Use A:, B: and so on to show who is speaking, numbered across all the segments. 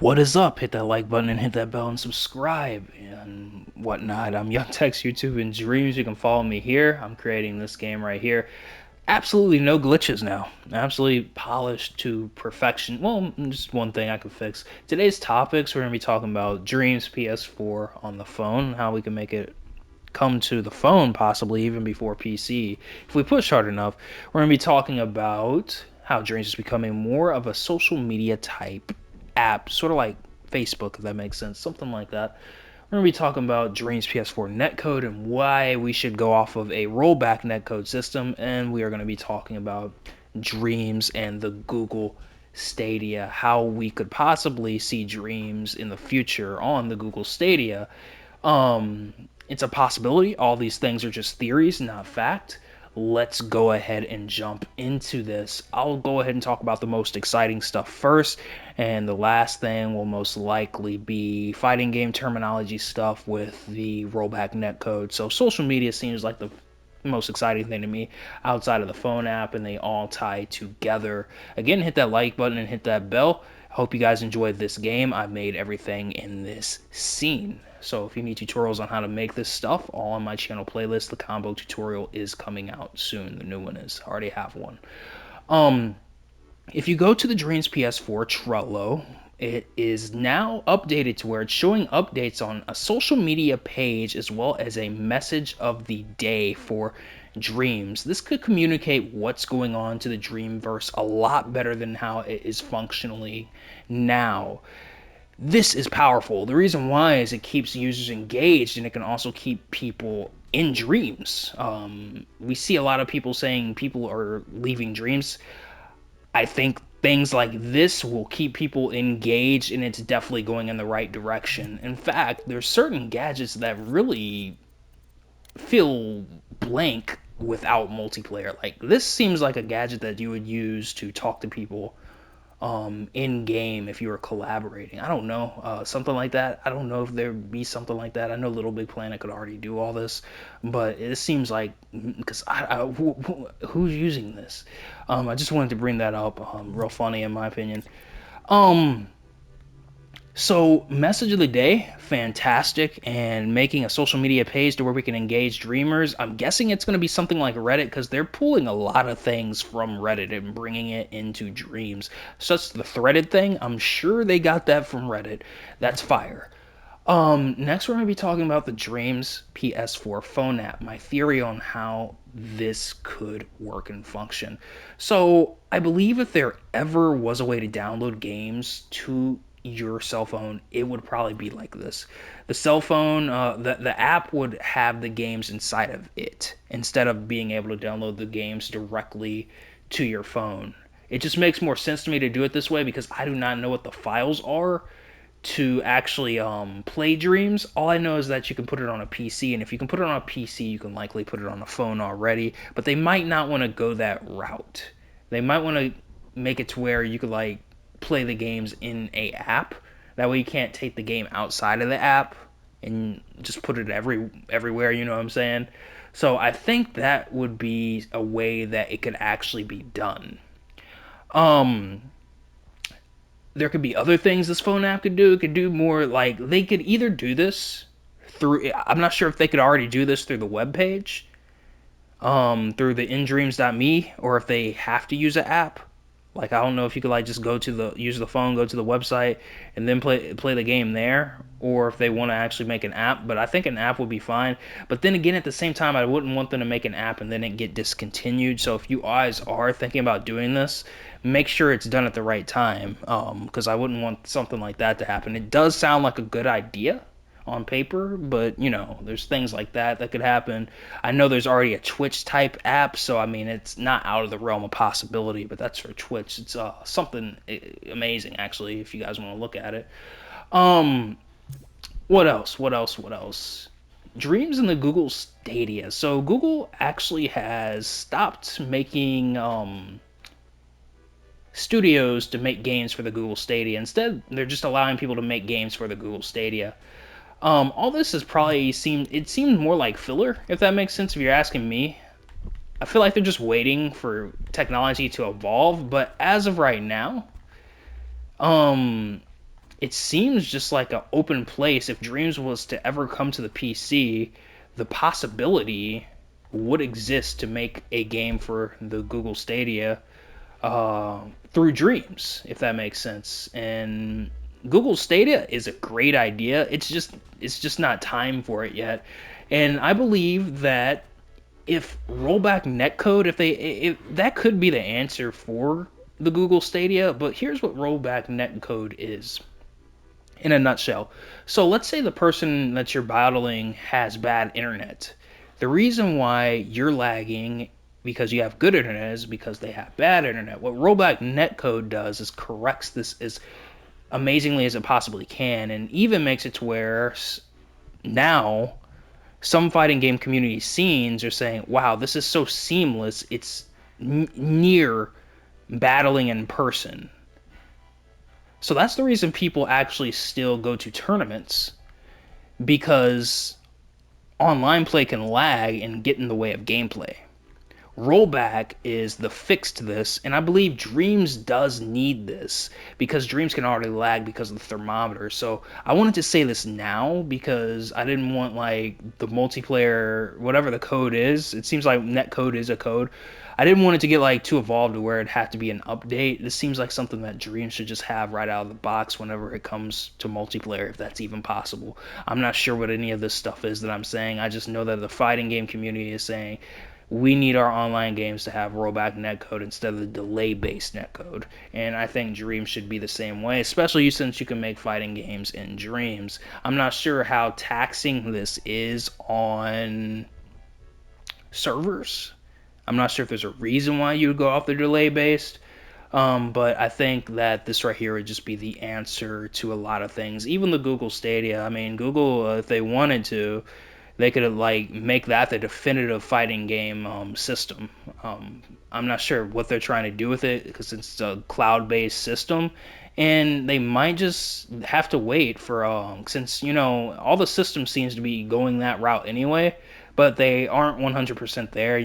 A: What is up? Hit that like button and hit that bell and subscribe and whatnot. I'm Young Tex YouTube and Dreams. You can follow me here. I'm creating this game right here. Absolutely no glitches now. Absolutely polished to perfection. Well, just one thing I could fix. Today's topics, we're going to be talking about Dreams PS4 on the phone, how we can make it come to the phone possibly even before PC. If we push hard enough, we're going to be talking about how Dreams is becoming more of a social media type app, sort of like Facebook, if that makes sense, something like that. We're going to be talking about Dreams PS4 netcode and why we should go off of a rollback netcode system, and we are going to be talking about Dreams and the Google Stadia, how we could possibly see Dreams in the future on the Google Stadia. um, it's a possibility. All these things are just theories, not fact. Let's go ahead and jump into this. I'll go ahead and talk about the most exciting stuff first, and the last thing will most likely be fighting game terminology stuff with the rollback netcode. So social media seems like the most exciting thing to me outside of the phone app, and they all tie together. Again, hit that like button and hit that bell. I hope you guys enjoyed this game. I've made everything in this scene. So if you need tutorials on how to make this stuff, all on my channel playlist. The combo tutorial is coming out soon. The new one is. I already have one. Um, if you go to the Dreams PS4 Trello, it is now updated to where it's showing updates on a social media page as well as a message of the day for Dreams. This could communicate what's going on to the Dreamverse a lot better than how it is functionally now. This is powerful. The reason why is it keeps users engaged, and it can also keep people in Dreams. We see a lot of people saying people are leaving Dreams. I think things like this will keep people engaged, and it's definitely going in the right direction. In fact, there's certain gadgets that really feel blank without multiplayer. Like this seems like a gadget that you would use to talk to people in game if you were collaborating. I don't know, something like that. I don't know if there'd be something like that. I know Little Big Planet could already do all this, but it seems like because who's using this? I just wanted to bring that up. Real funny in my opinion. Um, so, message of the day, fantastic, and making a social media page to where we can engage dreamers. I'm guessing it's going to be something like Reddit because they're pulling a lot of things from Reddit and bringing it into Dreams. Such the threaded thing, I'm sure they got that from Reddit. That's fire. Next we're going to be talking about the Dreams PS4 phone app. My theory on how this could work and function. So, I believe if there ever was a way to download games to your cell phone, it would probably be like this. The cell phone, the app would have the games inside of it instead of being able to download the games directly to your phone. It just makes more sense to me to do it this way because I do not know what the files are to actually play Dreams. All I know is that you can put it on a PC, and if you can put it on a PC, you can likely put it on a phone already. But they might not want to go that route. They might want to make it to where you could like play the games in a app. That way you can't take the game outside of the app and just put it everywhere. You know what I'm saying? So I think that would be a way that it could actually be done. Um, there could be other things this phone app could do. It could do more like they could either do this through. I'm not sure if they could already do this through the web page, through the indreams.me, or if they have to use an app. Like I don't know if you could like just go to the use the phone, go to the website, and then play the game there, or if they want to actually make an app. But I think an app would be fine. But then again, at the same time, I wouldn't want them to make an app and then it get discontinued. So if you guys are thinking about doing this, make sure it's done at the right time. Because I wouldn't want something like that to happen. It does sound like a good idea on paper, but you know, there's things like that that could happen. I know there's already a Twitch type app, so I mean, it's not out of the realm of possibility, but that's for Twitch. It's something amazing actually if you guys want to look at it. Um, what else? What else? What else? Dreams in the Google Stadia. So Google actually has stopped making studios to make games for the Google Stadia. Instead, they're just allowing people to make games for the Google Stadia. All this has probably seemed more like filler, if that makes sense. If you're asking me, I feel like they're just waiting for technology to evolve. But as of right now, um, it seems just like an open place. If Dreams was to ever come to the PC, the possibility would exist to make a game for the Google Stadia through Dreams, if that makes sense. And Google Stadia is a great idea. It's just not time for it yet. And I believe that if Rollback Netcode, if that could be the answer for the Google Stadia. But here's what Rollback Netcode is in a nutshell. So let's say the person that you're battling has bad internet. The reason why you're lagging because you have good internet is because they have bad internet. What Rollback Netcode does is corrects this as amazingly as it possibly can, and even makes it to where now some fighting game community scenes are saying, "Wow, this is so seamless. It's near battling in person." So that's the reason people actually still go to tournaments, because online play can lag and get in the way of gameplay. Rollback is the fix to this, and I believe Dreams does need this because Dreams can already lag because of the thermometer. So I wanted to say this now because I didn't want like the multiplayer, whatever the code is. It seems like netcode is a code. I didn't want it to get like too evolved to where it had to be an update. This seems like something that Dreams should just have right out of the box whenever it comes to multiplayer, if that's even possible. I'm not sure what any of this stuff is that I'm saying. I just know that the fighting game community is saying we need our online games to have rollback netcode instead of the delay-based netcode. And I think Dreams should be the same way, especially since you can make fighting games in Dreams. I'm not sure how taxing this is on servers. I'm not sure if there's a reason why you would go off the delay-based. But I think that this right here would just be the answer to a lot of things. Even the Google Stadia. I mean, Google, if they wanted to, they could like make that the definitive fighting game system. I'm not sure what they're trying to do with it because it's a cloud-based system, and they might just have to wait for since all the system seems to be going that route anyway. But they aren't 100% there.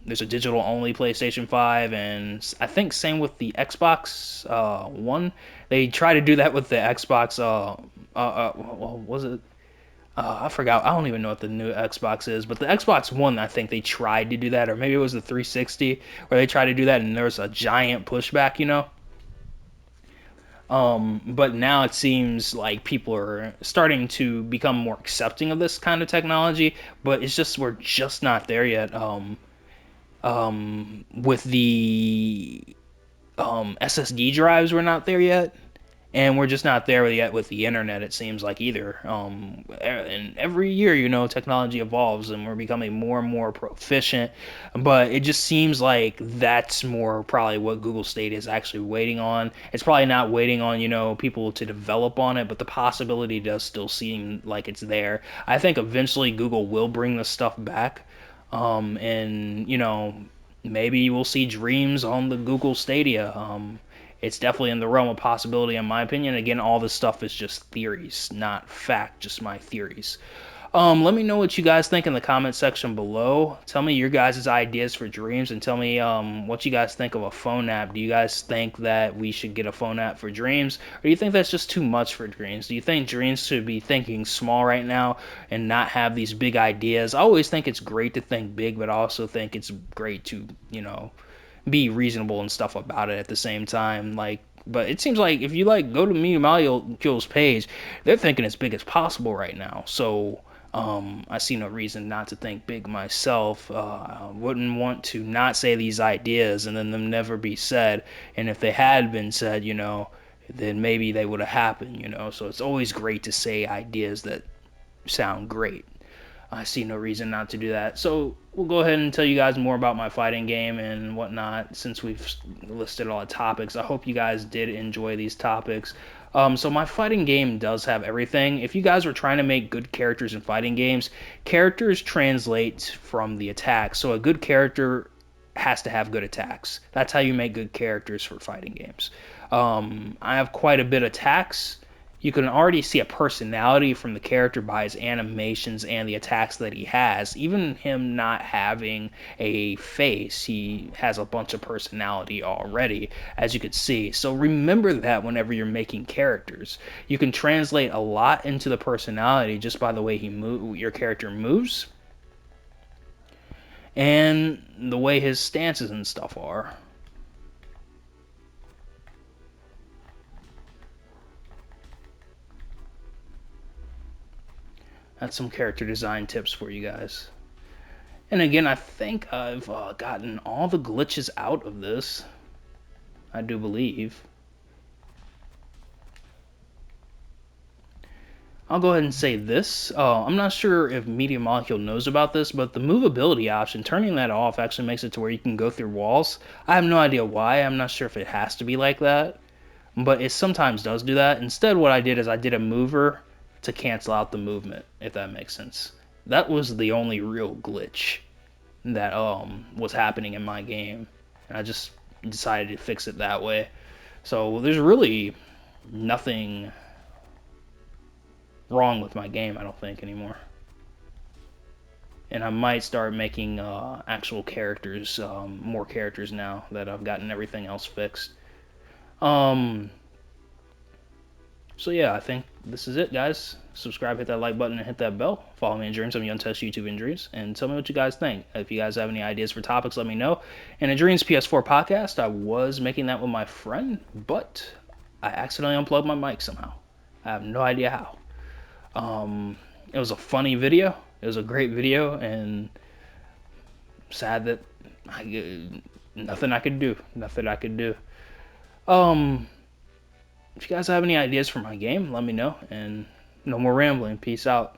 A: There's a digital only PlayStation 5, and I think same with the Xbox One. They try to do that with the Xbox. Was it I forgot. I don't even know what the new Xbox is, but the Xbox One, I think they tried to do that, or maybe it was the 360 where they tried to do that, and there was a giant pushback. But now it seems like people are starting to become more accepting of this kind of technology, but it's just we're just not there yet. With the SSD drives, we're not there yet, and we're just not there yet with the internet. It seems like either. And every year, technology evolves, and we're becoming more and more proficient. But it just seems like that's more probably what Google Stadia is actually waiting on. It's probably not waiting on people to develop on it, but the possibility does still seem like it's there. I think eventually Google will bring this stuff back, and maybe we'll see Dreams on the Google Stadia. It's definitely in the realm of possibility, in my opinion. Again, all this stuff is just theories, not fact, just my theories. Let me know what you guys think in the comment section below. Tell me your guys' ideas for Dreams, and tell me what you guys think of a phone app. Do you guys think that we should get a phone app for Dreams, or do you think that's just too much for Dreams? Do you think Dreams should be thinking small right now and not have these big ideas? I always think it's great to think big, but I also think it's great to, be reasonable and stuff about it at the same time. But it seems like if you go to me Molecule's page, they're thinking as big as possible right now. So I see no reason not to think big myself. I wouldn't want to not say these ideas and then them never be said. And if they had been said, then maybe they would have happened. So it's always great to say ideas that sound great. I see no reason not to do that. So we'll go ahead and tell you guys more about my fighting game and whatnot since we've listed all the topics. I hope you guys did enjoy these topics. So my fighting game does have everything. If you guys were trying to make good characters in fighting games, characters translate from the attack. So a good character has to have good attacks. That's how you make good characters for fighting games. I have quite a bit of attacks, you can already see a personality from the character by his animations and the attacks that he has. Even him not having a face, he has a bunch of personality already, as you could see. So remember that whenever you're making characters. You can translate a lot into the personality just by the way your character moves and the way his stances and stuff are. That's some character design tips for you guys. And again, I think I've gotten all the glitches out of this. I do believe. I'll go ahead and say this. I'm not sure if Media Molecule knows about this, but the movability option, turning that off actually makes it to where you can go through walls. I have no idea why. I'm not sure if it has to be like that, but it sometimes does do that. Instead, what I did is I did a mover to cancel out the movement, if that makes sense. That was the only real glitch that was happening in my game, and I just decided to fix it that way. So there's really nothing wrong with my game, I don't think, anymore. And I might start making actual characters, more characters now that I've gotten everything else fixed. So yeah, I think this is it, guys. Subscribe, hit that like button, and hit that bell. Follow me in Dreams. I'm Young Test YouTube and Dreams. And tell me what you guys think. If you guys have any ideas for topics, let me know. In a Dreams PS4 podcast, I was making that with my friend, but I accidentally unplugged my mic somehow. I have no idea how. It was a funny video. It was a great video, and sad that nothing I could do. Nothing I could do. If you guys have any ideas for my game, let me know. And no more rambling. Peace out.